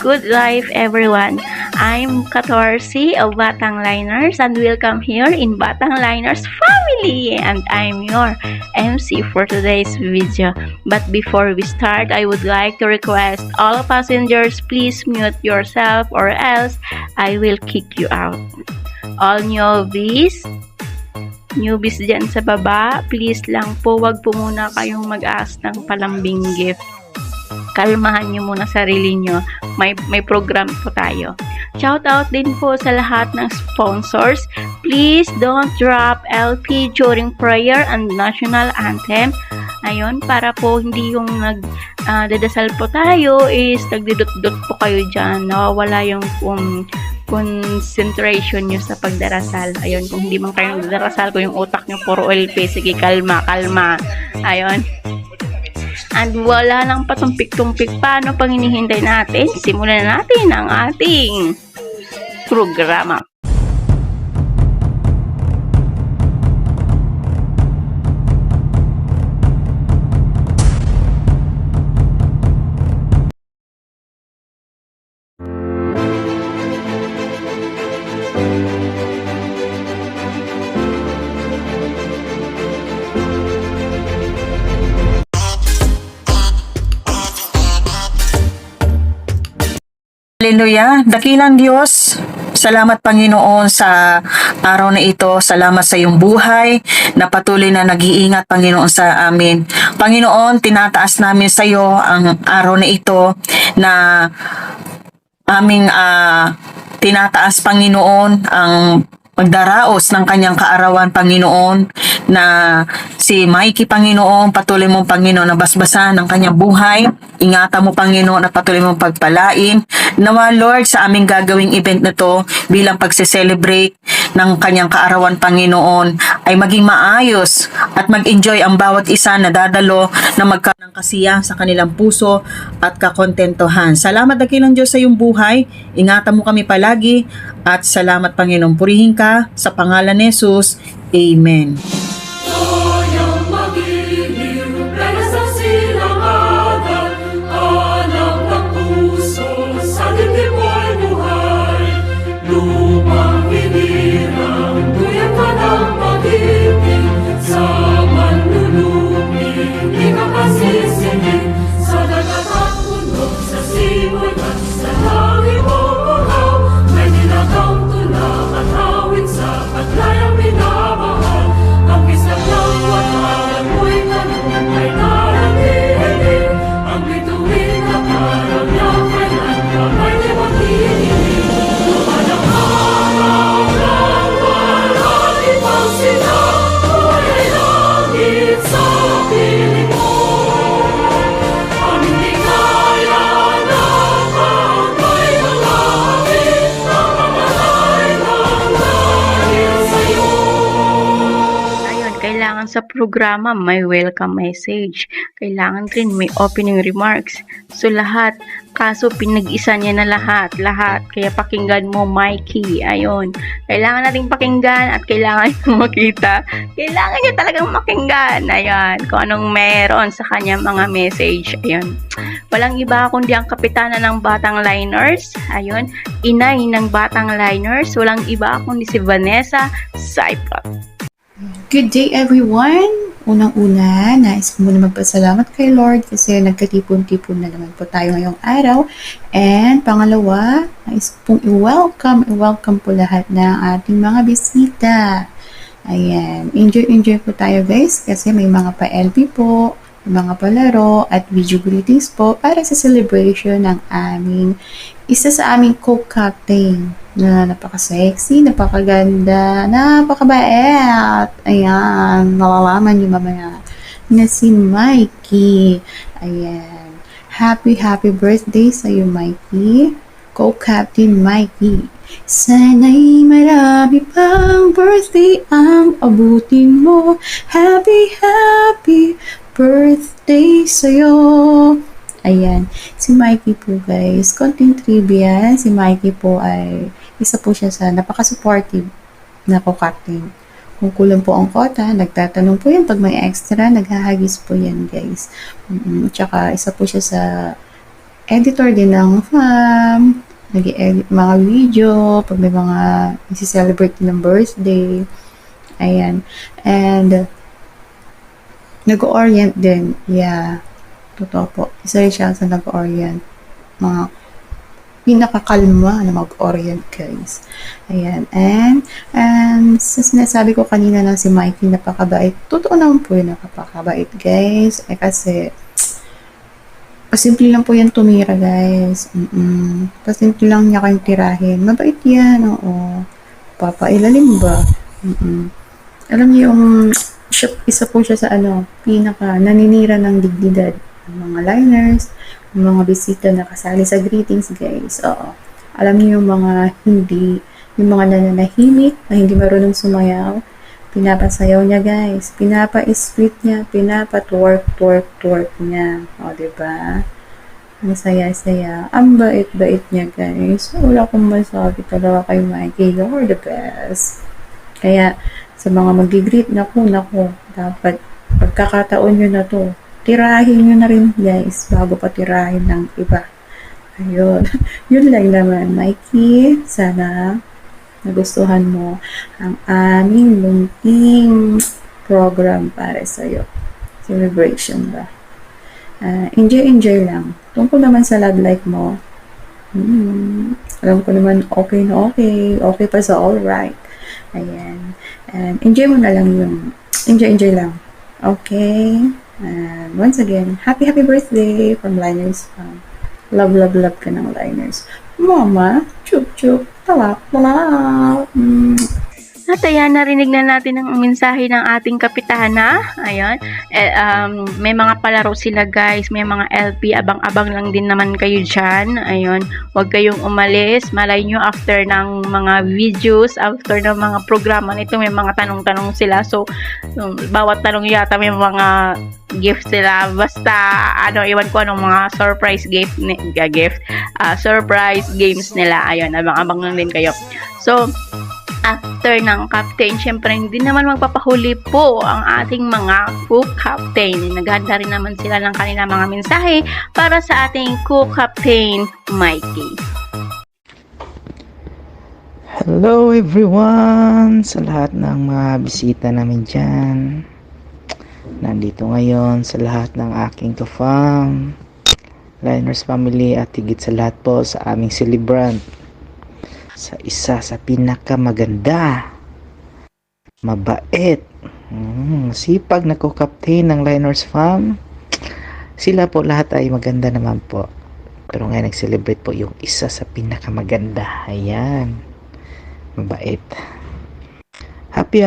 good life everyone. I'm Katorsi of Batang Liners and welcome here in Batang Liners family, and I'm your MC for today's video. But before we start, I would like to request all passengers, please mute yourself or else I will kick you out. All newbies dyan sa baba, please lang po, wag po muna kayong mag-ask ng palambing gift. Kalmahan nyo muna sarili nyo. May program po tayo. Shout out din po sa lahat ng sponsors. Please don't drop LP during prayer and national anthem. Ayun, para po hindi yung dadasal po tayo is nagdudot-dot po kayo dyan. Nawawala yung concentration nyo sa pagdarasal. Ayun, kung hindi man kayo nagdarasal, kung yung utak nyo puro LP, sige, kalma. Ayun. And wala lang patumpik-tumpik, paano pang hinihintay natin? Simulan na natin ang ating programa. Hallelujah! Dakilang Diyos, salamat Panginoon sa araw na ito. Salamat sa iyong buhay na patuloy na nag-iingat Panginoon sa amin. Panginoon, tinataas namin sa iyo ang araw na ito na aming tinataas Panginoon ang magdaraos ng kanyang kaarawan, Panginoon, na si Mikey, Panginoon, patuloy mong, Panginoon, na basbasan ng kanyang buhay. Ingatan mo, Panginoon, at patuloy mong pagpalain. Nawa, Lord, sa aming gagawing event na to, bilang pagse-celebrate ng kanyang kaarawan, Panginoon, ay maging maayos at mag-enjoy ang bawat isa na dadalo na magkaroon ng kasiyahan sa kanilang puso at kakontentohan. Salamat, dakilang Diyos, sa iyong buhay. Ingatan mo kami palagi. At salamat, Panginoon. Purihin ka sa pangalan ni Jesus. Amen. Sa programa, may welcome message. Kailangan rin may opening remarks. So lahat, kaso pinag-isa niya na lahat. Kaya pakinggan mo, Mikey. Ayun. Kailangan nating pakinggan at kailangan nyo makita. Kailangan nyo talagang makinggan. Ayun. Kung anong meron sa kanyang mga message. Ayun. Walang iba kundi ang kapitana ng Batang Liners. Ayun. Inay ng Batang Liners. Walang iba kundi si Vanessa Saipot. Good day everyone! Unang-una, nais ko muna magpasalamat kay Lord kasi nagkatipon-tipon na naman po tayo ngayong araw. And pangalawa, nais pong i-welcome po lahat ng ating mga bisita. Ayan, enjoy po tayo guys kasi may mga pa-LP po, may mga palaro at video greetings po para sa celebration ng isa sa aming co-captain na napaka-sexy, napakaganda, napakabait. Ayan, nalalaman niyo mamaya na si Mikey. Ayan, happy birthday sa iyo, Mikey. Co-captain Mikey. Sana'y marami pang birthday ang abutin mo. Happy birthday sa'yo. Ayan, si Mikey po guys, konting trivia, si Mikey po ay isa po siya sa napaka-supportive na co-captain. Kung kulang po ang quota, nagtatanong po yan. Pag may extra, naghahagis po yan guys. Tsaka isa po siya sa editor din ng fam, nag-edit mga video, pag may mga isi-celebrate ng birthday, ayan. And, nag-orient din, yeah, totoo po. Isa rin siya sa nag-orient, mga pinakakalma na mag-orient, guys. Ayan. And sa sinasabi ko kanina na si Mikey napakabait, totoo naman po yun, napakabait, guys. Kasi, pasimple lang po yan tumira, guys. Pasimple lang niya kayong tirahin. Mabait yan, oo. Papailalim ba? Alam niyo yung, isa po siya sa pinaka naninira ng dignidad ng mga liners, yung mga bisita na kasali sa greetings, guys. Oo. Alam niyo yung mga yung mga nananahimik, na hindi marunong sumayaw, pinapasayaw niya, guys. Pinapa-sweet niya, pinapa-twerk niya. O, diba? Ang saya-saya. Ang bait-bait niya, guys. Wala akong masabi talaga kay Mikey. You're the best. Kaya, sa mga mag-greet, naku, dapat, pagkakataon nyo na to, tirahin nyo na rin, guys, bago pa tirahin ng iba. Ayun. Yun lang naman, Mikey. Sana nagustuhan mo ang aming munting program para sa'yo. Celebration ba? Enjoy lang. Tungkol naman sa love life mo, alam ko naman okay na okay. Okay pa sa alright. Ayan. And enjoy mo na lang yung, enjoy lang. Okay? And once again, happy birthday from Liners Fam. Love ka ng Liners. Mama, chup, talak. At ayan, narinig na natin ang mensahe ng ating kapitana. Ayan. May mga palaro sila, guys. May mga LP. Abang-abang lang din naman kayo dyan. Ayan. Huwag kayong umalis. Malay nyo after ng mga videos, after ng mga programa nito, may mga tanong-tanong sila. So, bawat tanong yata may mga gift sila. Basta, iwan ko anong mga surprise surprise games nila. Ayun, abang-abang lang din kayo. So, after ng captain, syempre hindi naman magpapahuli po ang ating mga cook captain. Naghanda rin naman sila ng kanilang mga mensahe para sa ating cook captain, Mikey. Hello everyone! Sa lahat ng mga bisita namin dyan. Nandito ngayon sa lahat ng aking ka-fam, Liners family at higit sa lahat po sa aming celebrant. Sa isa sa pinakamaganda, mabait, sipag na co-captain ng Liners Fam. Sila po lahat ay maganda naman po. Pero ngayon nag-celebrate po yung isa sa pinakamaganda. Ayan. Mabait. Happy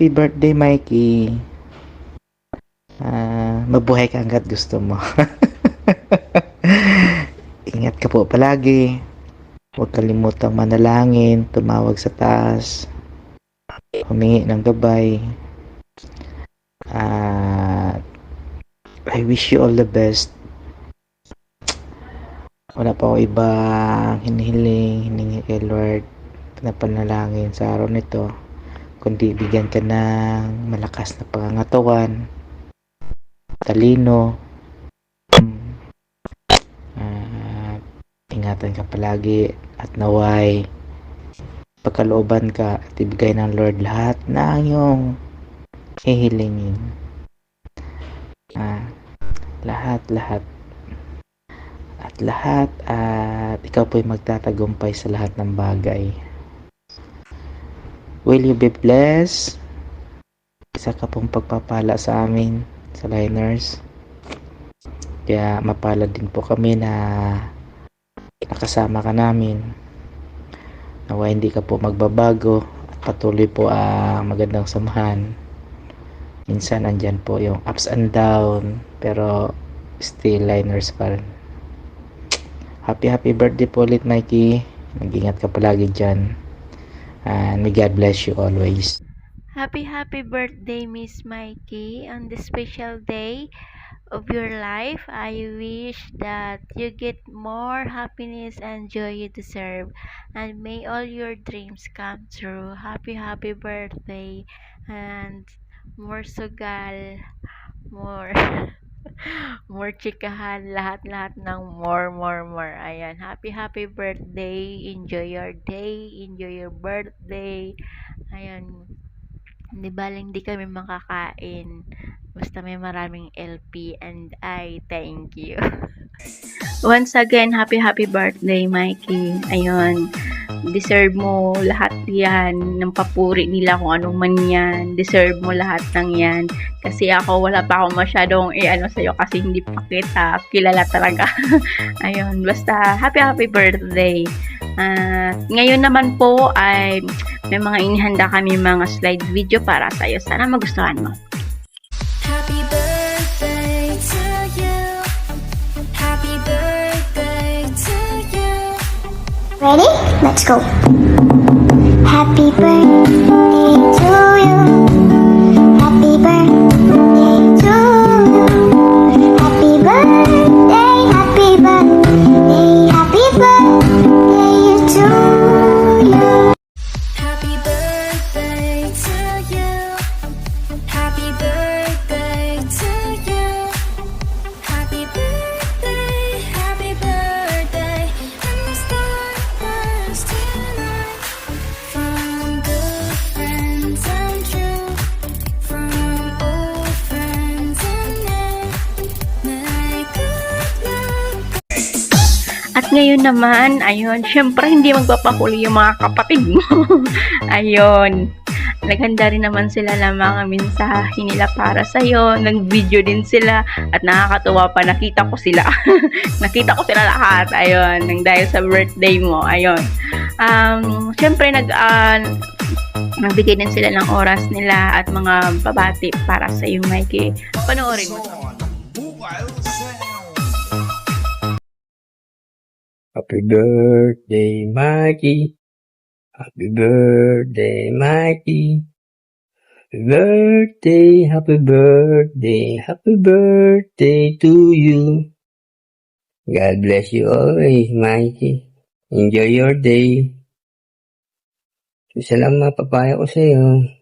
birthday, Mikey. Mabuhay ka hanggat gusto mo. Ingat ka po palagi. Huwag kalimutang manalangin, tumawag sa taas, humingi ng gabay. I wish you all the best. Wala pa ako ibang hiningi kay Lord na panalangin sa araw nito, kundi bigyan ka ng malakas na pangangatawan, talino, ingatan ka palagi at naway pagkalooban ka at ibigay ng Lord lahat na iyong hihilingin. Lahat at ikaw po'y magtatagumpay sa lahat ng bagay. Will you be blessed? Isa ka pong pagpapala sa amin sa Liners, kaya mapalad din po kami na nakasama ka namin. Nawa hindi ka po magbabago at patuloy po ang magandang samahan. Minsan andyan po yung ups and down, pero still Liners pa rin. Happy birthday po ulit, Mikey. Mag-ingat ka palagi dyan. And may God bless you always. Happy birthday, Miss Mikey, on this special day of your life. I wish that you get more happiness and joy you deserve, and may all your dreams come true. Happy birthday, and more sugal, more more chikahan, lahat-lahat ng more. Ayan, happy birthday. Enjoy your day, enjoy your birthday. Ayan, hindi baling di kami makakain. Basta may maraming LP and I thank you. Once again, happy birthday, Mikey. Ayun, deserve mo lahat yan ng papuri nila kung anong man yan. Deserve mo lahat ng yan. Kasi ako, wala pa akong masyadong i-ano sa'yo kasi hindi pa kita kilala talaga. Ayun, basta happy birthday. Ngayon naman po ay may mga inihanda kami mga slide video para sa'yo. Sana magustuhan mo. Happy birthday to you. Happy birthday to you. Ready? Let's go. Happy birthday to you. Happy birthday to you. Happy birthday, happy birthday, happy birthday to you. Happy birthday to you. Happy birthday to you. Happy birthday, happy birthday. And the stars tonight. From good friends and true. From old friends and new. May good luck. At ngayon naman, ayun, syempre hindi magpapahuli yung mga kapatid mo. Ayun. Naghanda rin naman sila ng mga mensahe nila para sa'yo. Nag-video din sila. At nakakatuwa pa, nakita ko sila. Nakita ko sila lahat. Ayun, nang dahil sa birthday mo. Ayun. Syempre, nagbigay din sila ng oras nila at mga babati para sa iyo, Mikey. Panoorin mo. Happy birthday, Mikey. Happy birthday, Mikey. Happy birthday to you. God bless you always, Mikey. Enjoy your day. Isa lang mapapaya ko sa'yo.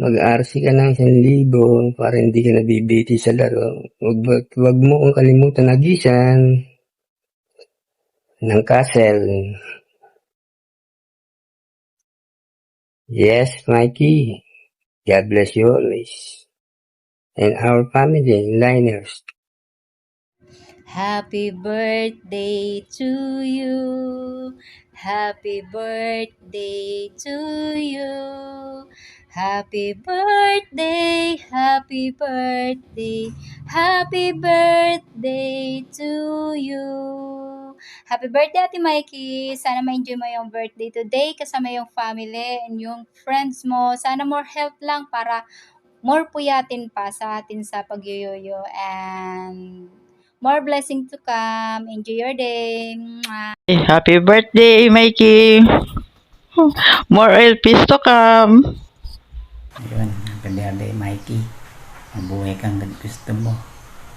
Mag-RC ka ng 1,000 para hindi ka nabibiti sa laro. Huwag mo kong kalimutan nagisan ng castle. Yes, Mikey. God bless you always. And our family, Liners. Happy birthday to you. Happy birthday to you. Happy birthday, happy birthday, happy birthday to you. Happy birthday, Ate Mikey. Sana ma-enjoy mo yung birthday today kasama yung family and yung friends mo. Sana more health lang para more puyatin pa sa atin sa pagyoyoyo and more blessing to come. Enjoy your day. Mwah. Happy birthday, Mikey! More LPs to come! Ayun, happy Mikey. Mabuhay kang gusto mo.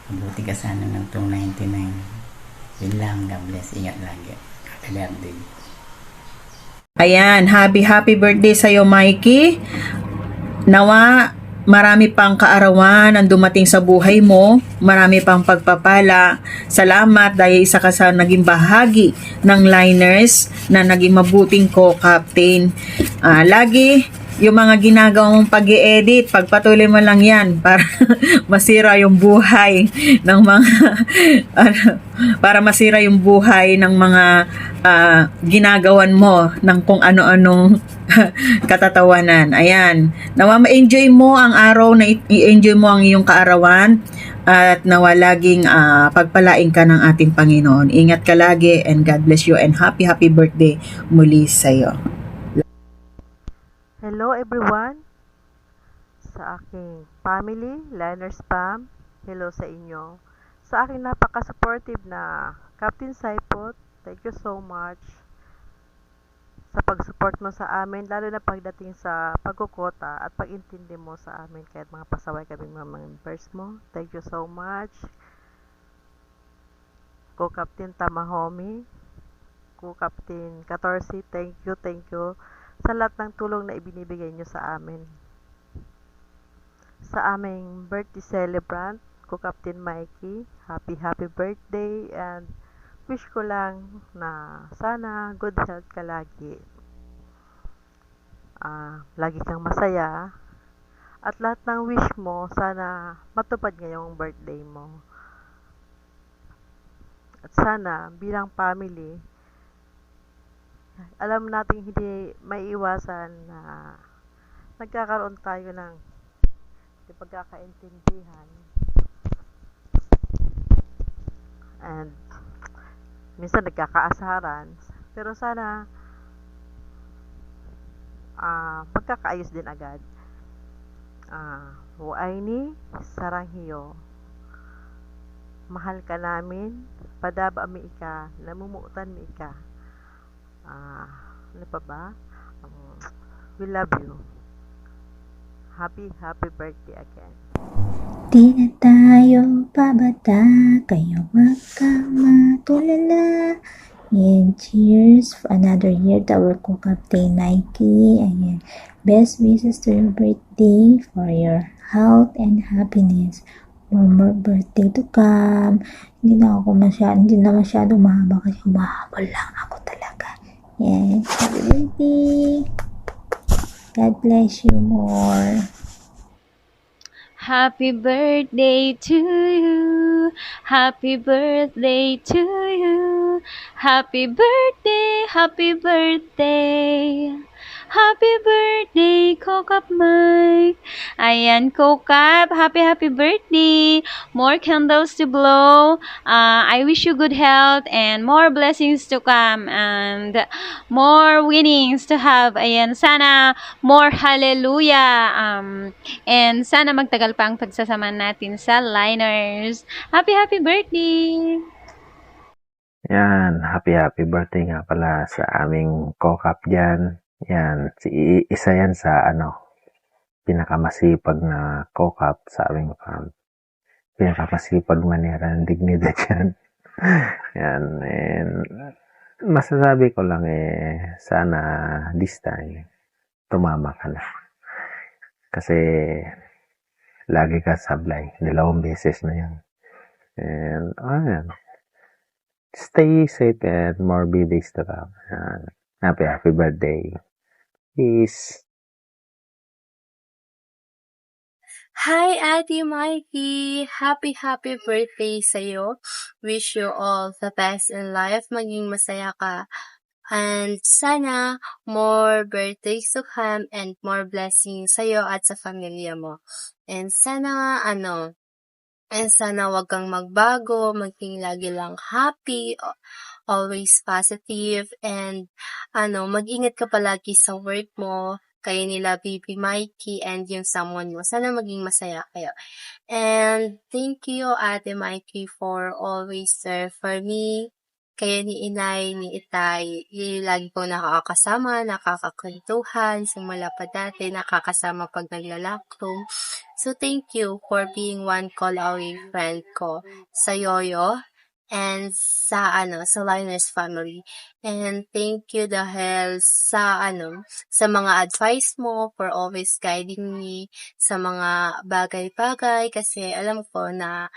Mabuti ka sana ng 299. Yun lang, God bless. Ingat lagi. Happy birthday. Ayan, happy birthday sa'yo, Mikey. Nawa, marami pang kaarawan ang dumating sa buhay mo. Marami pang pagpapala. Salamat dahil isa ka sa naging bahagi ng Liners na naging mabuting co-captain. Lagi, yung mga ginagawa mong pag-i-edit, pagpatuloy mo lang yan para masira yung buhay ng mga para masira yung buhay ng mga ginagawan mo ng kung ano-anong katatawanan. Ayan. Nawa ma-enjoy mo ang araw na i-enjoy mo ang iyong kaarawan at nawa laging pagpalain ka ng ating Panginoon. Ingat ka lagi and God bless you and happy birthday muli sa'yo. Hello everyone! Sa aking family, Liners Spam, hello sa inyo. Sa aking napaka-supportive na Captain Saipot, thank you so much sa pag-support mo sa amin, lalo na pagdating sa pagkukota at pag-intindi mo sa amin kahit mga pasaway kami mga members mo. Thank you so much. Co-Captain Tamahomi, Co-Captain 14, thank you sa lahat ng tulong na ibinibigay nyo sa amin. Sa aming birthday celebrant, ko, Captain Mikey. Happy birthday, and wish ko lang na sana good health ka lagi. Lagi kang masaya. At lahat ng wish mo, sana matupad ngayong birthday mo. At sana, bilang family, alam natin hindi maiiwasan na nagkakaroon tayo ng pagkakaintindihan. And minsan nagkakaasaran. Pero sana magkakaayos din agad. Huayni, saranghiyo. Mahal ka namin, padaba mi ika, namumuutan mi ika. Ano pa ba? We love you. Happy birthday again. Di na tayo pabata, kayo wag kang matulala. And cheers for another year to our co-captain Mikey. Ayan. Best wishes to your birthday for your health and happiness. More birthday to come. Hindi na masyado mahaba kasi humahabol lang ako talaga. Yes. Happy birthday. God bless you more. Happy birthday to you. Happy birthday to you. Happy birthday, happy birthday. Happy birthday, Kokap Mike. Ayan, Kokap, happy birthday. More candles to blow. I wish you good health and more blessings to come and more winnings to have. Ayan, sana more hallelujah. And sana magtagal pa ang pagsasama natin sa Liners. Happy birthday. Yan, happy birthday nga pala sa aming co-cap dyan. Yan, isa yan sa pinakamasipag na co-cap sa aming farm. Pinakamasipag manera ng dignidad yan. Yan, and masasabi ko lang sana this time tumama ka na. Kasi lagi ka sablay, 2 beses na yan. And ayan, stay safe and more birthdays to come. Happy birthday. Peace. Hi, Ate Mikey! Happy birthday sa'yo. Wish you all the best in life. Maging masaya ka. And sana more birthdays to come and more blessings sa'yo at sa pamilya mo. And sana wag kang magbago, maging lagi lang happy, always positive, and mag-ingat ka palagi sa work mo, kayo nila Baby Mikey and yung someone mo. Sana maging masaya kayo. And thank you, Ate Mikey, for always there for me. Kayo ni Inay, ni Itay, yung lagi ko nakakasama, nakakakwentuhan, simula pa dati, nakakasama pag naglalakroom. So, thank you for being one call away friend ko sa Yoyo and sa Liners family. And thank you dahil sa mga advice mo for always guiding me sa mga bagay-bagay kasi alam ko na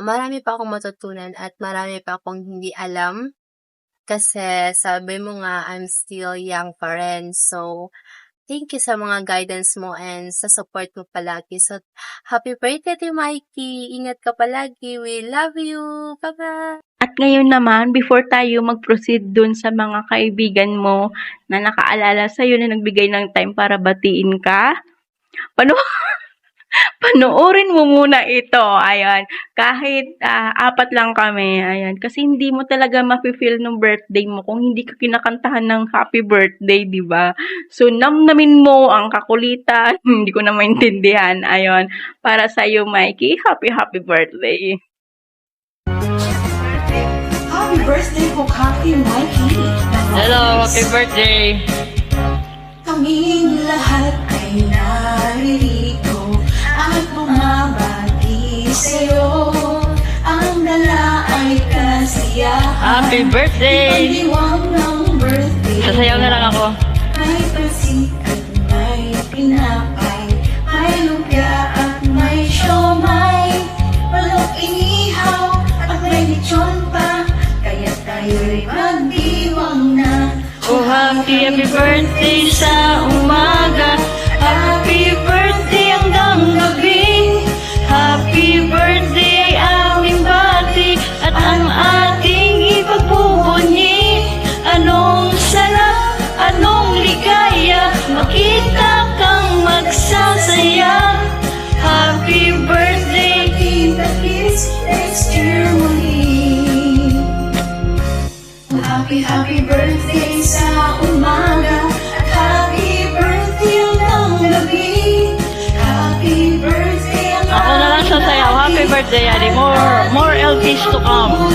marami pa akong matutunan at marami pa akong hindi alam kasi sabi mo nga I'm still young pa rin. So, thank you sa mga guidance mo and sa support mo palagi. So, happy birthday, Mikey! Ingat ka palagi. We love you! Bye-bye! At ngayon naman, before tayo mag-proceed dun sa mga kaibigan mo na nakaalala sa'yo na nagbigay ng time para batiin ka, panoorin mo muna ito. Ayan. Kahit 4 lang kami. Ayan. Kasi hindi mo talaga mafe-feel ng birthday mo kung hindi ka kinakantahan ng happy birthday, di ba? So, namnamin mo ang kakulitan. Hindi ko na maintindihan. Ayan. Para sa'yo, Mikey, happy birthday. Happy birthday po, Captain Mikey. Hello, happy birthday. Kaming lahat ay naririto at bumabati sa'yo. Ang dala ay kasiyahan. Happy birthday! Pagdiwang ng birthday. Sasayaw na lang ako. May pasik at may pinapay. May lumpia at may siomay. happy birthday sa umaga. Happy birthday hanggang gabi. Happy birthday ay aming bati at ang ating ipagbubunyi. Anong sarap, anong ligaya, makita kang magsasaya. Happy birthday, Tita Kids, next year muli. Happy birthday sa umaga at happy birthday hanggang gabi. Happy birthday hanggang Ako na lang sasayaw. Happy birthday, Ali. More LPs to come.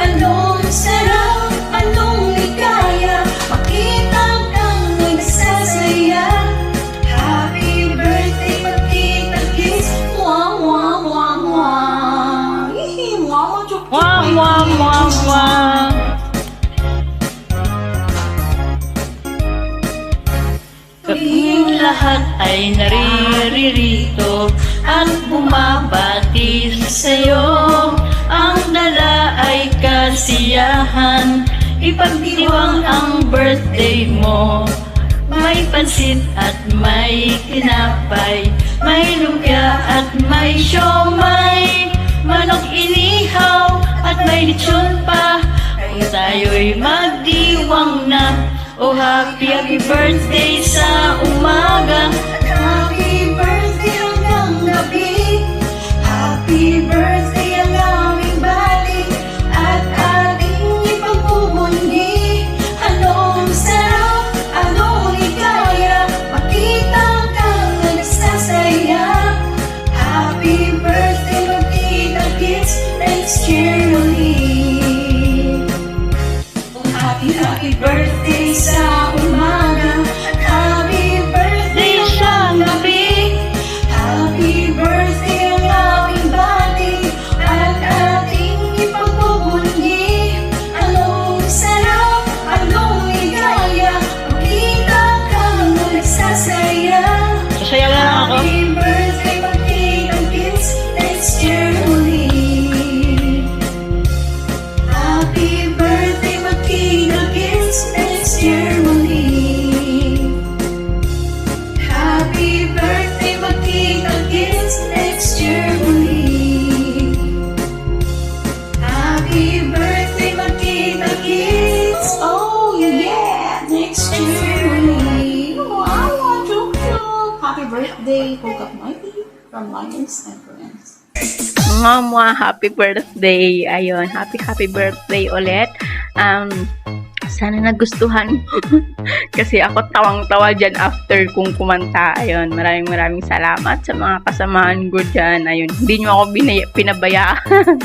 Anong sarap, anong ligaya, makita kang nagsasaya. Happy birthday, Tita Kids. Mwah, mwah, mwah, mwah. Hihi, mwah, mwah, Mwah, mwah, mwah, mwah. Kaming lahat ay naririto at bumabati sa'yo. Ang dala ay kasiyahan, ipagdiwang ang birthday mo. May pansit at may tinapay, may lumpia at may siomay, manok inihaw at may lechon pa. Kung tayo'y magdiwang na, oh happy birthday sa umaga at happy birthday hanggang gabi. Happy birthday ang aming bali at ating ipagbubunyi. Anong sarap, anong ligaya, makita kang nagsasaya. Happy birthday, Tita Kids, next year ulit. Happy birthday sa umaga at happy birthday sa gabi. Happy birthday ang aming bati at ating ipagbubunyi. Anong sarap, anong ligaya, makita kang nagsasaya. Sasayaw na lang ako. Happy birthday, Tita Kids, next year ulit. Happy birthday, Tita Kids, next year ulit. Happy birthday, Tita Kids, next year ulit. Happy birthday, Tita Kids, oh yeah, next year ulit. Wow, joke. Happy birthday, Hookup Mighty from Lions and Friends. Mwah, happy birthday. Ayun, happy birthday ulit. Sana nagustuhan mo. Kasi ako tawang-tawa dyan after kung kumanta. Ayun, maraming salamat sa mga kasamahan ko dyan. Ayun, hindi nyo ako pinabayaan.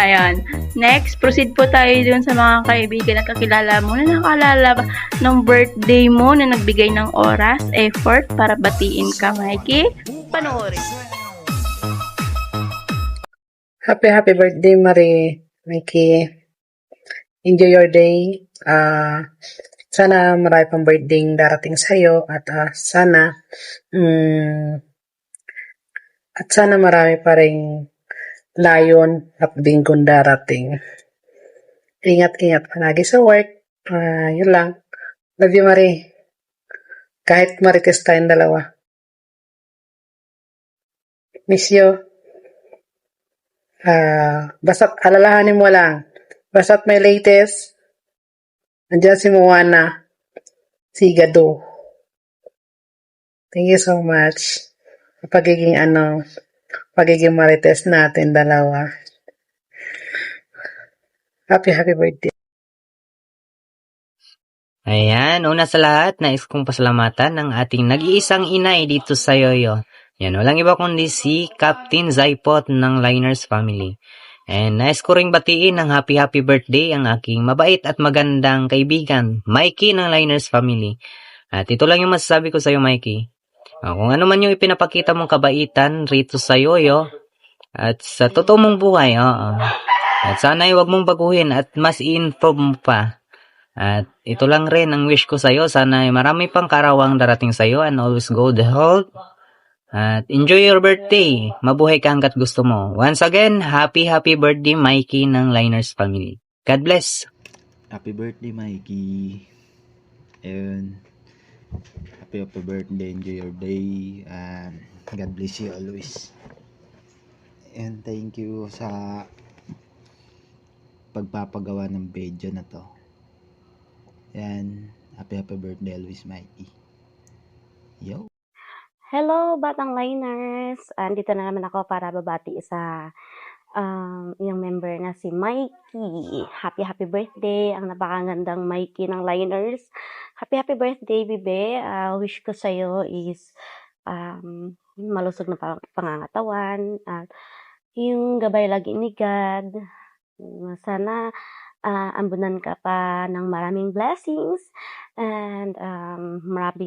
Ayun, next, proceed po tayo dun sa mga kaibigan at kakilala mo na nakalala ng birthday mo na nagbigay ng oras, effort para batiin ka, Mikey. Panoorin. Happy birthday, Marie. Mikey. Enjoy your day. Sana marami pang birthday darating sa'yo at sana marami pa ring layon at bingon darating. Ingat palagi sa work. Yun lang. Love you, Marie. Kahit marites tayong dalawa. Miss you. Basta't alalahanin mo lang. Basta't may latest. Nandiyan si Moana. Si Gado. Thank you so much. Pagiging marites natin dalawa. Happy birthday. Ayan, una sa lahat, nais kong pasalamatan ng ating nag-iisang inay dito sa Yoyo. Yan, walang iba kundi si Captain Zaipot ng Liners Family. And nais ko ring batiin ng happy birthday ang aking mabait at magandang kaibigan, Mikey ng Liners Family. At ito lang yung masasabi ko sa'yo, Mikey. Kung ano man yung ipinapakita mong kabaitan rito sa Yoyo at sa totoo mong buhay, at sana'y huwag mong baguhin at mas i-improve mo pa. At ito lang rin ang wish ko sa'yo, sana'y marami pang karawang darating sa'yo and always go the health. At enjoy your birthday. Mabuhay ka hanggat gusto mo. Once again, happy birthday, Mikey ng Liners Family. God bless. Happy birthday, Mikey. Ayun. Happy birthday, enjoy your day, and God bless you always. And thank you sa pagpapagawa ng video na to. Yan, happy birthday always, Mikey. Yo! Hello, Batang Liners! Andito na naman ako para babati sa yung member na si Mikey. Happy birthday! Ang napakagandang Mikey ng Liners. Happy birthday, Bibe! Wish ko sa'yo is malusog na pangangatawan at yung gabay lagi ni God. Sana ambunan ka pa ng maraming blessings and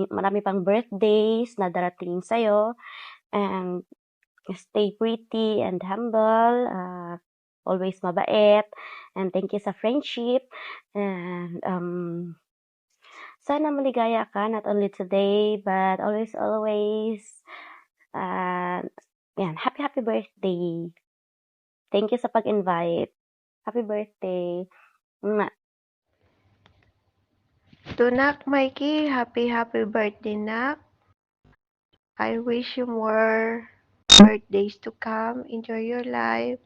marami pang birthdays na darating sa'yo, and stay pretty and humble, always mabait, and thank you sa friendship, and sana maligaya ka not only today but always yan, happy birthday. Thank you sa pag-invite. Happy birthday. To Nak Mikey, happy birthday, Nak. I wish you more birthdays to come. Enjoy your life.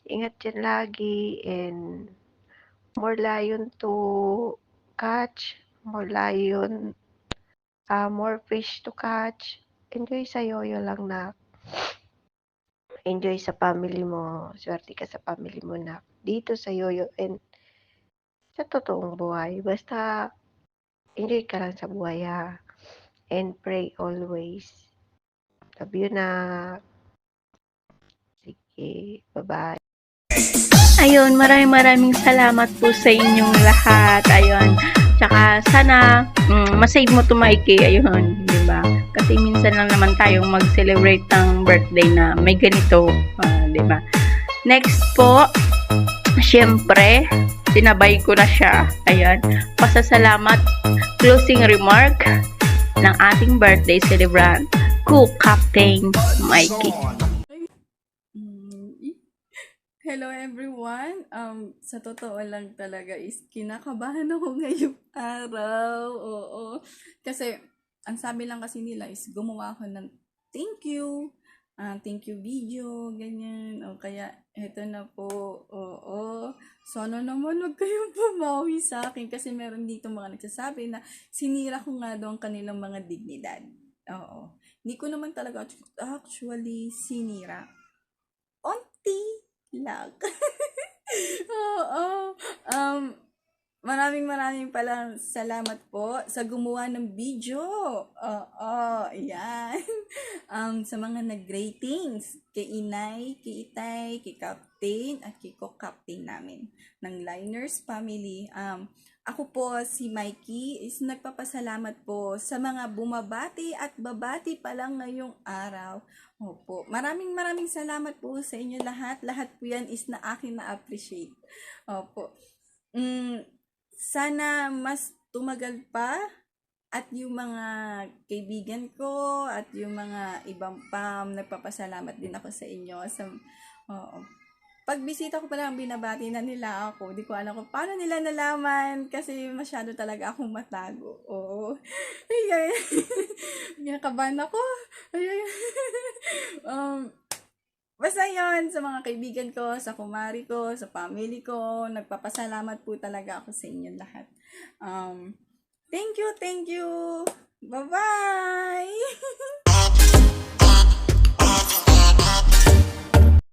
Ingat dyan lagi, and more lion to catch. More lion, more fish to catch. Enjoy sa yoyo lang, Nak. Enjoy sa family mo. Swerte ka sa family mo, Nak. Dito sa yoyo and sa totoong buhay. Basta enjoy ka lang sa buhay, ha. And pray always. Love you, Nak. Sige, bye-bye. Ayun, maraming salamat po sa inyong lahat. Ayun. Tsaka sana masave mo to, Mikey. Ayun, di ba? Kasi minsan lang naman tayong mag-celebrate ng birthday na may ganito, di ba? Next po, syempre, sinabay ko na siya. Ayun, pasasalamat, closing remark ng ating birthday celebrant, Captain Mikey. Hello everyone! Sa totoo lang talaga is kinakabahan ako ngayong araw. Oo. Kasi, ang sabi lang kasi nila is gumawa ako ng thank you video, ganyan. O kaya, eto na po. Oo. Sana naman huwag kayong pumawi sa akin kasi meron dito mga nagsasabi na sinira ko nga daw ang kanilang mga dignidad. Oo. Hindi ko naman talaga actually sinira. Onti lang. Oo. Maraming palang salamat po sa gumawa ng video. Oo, yan. Sa mga nag-ratings, kay Inay, kay Itay, kay Captain, at kay Co-Captain namin ng Liners Family. Ako po, si Mikey, is nagpapasalamat po sa mga bumabati at babati pa lang ngayong araw. Opo. Maraming salamat po sa inyo lahat. Lahat po yan is na akin na-appreciate. Opo. Sana mas tumagal pa at yung mga kaibigan ko at yung mga ibang nagpapasalamat din ako sa inyo. Pagbisita ko pala, binabati na nila ako. Di ko alam kung paano nila nalaman kasi masyado talaga akong matago. Oo. Ay. Kinakabahan ako. Ay. Basta yun, sa mga kaibigan ko, sa kumari ko, sa family ko, nagpapasalamat po talaga ako sa inyo lahat. Thank you. Bye-bye!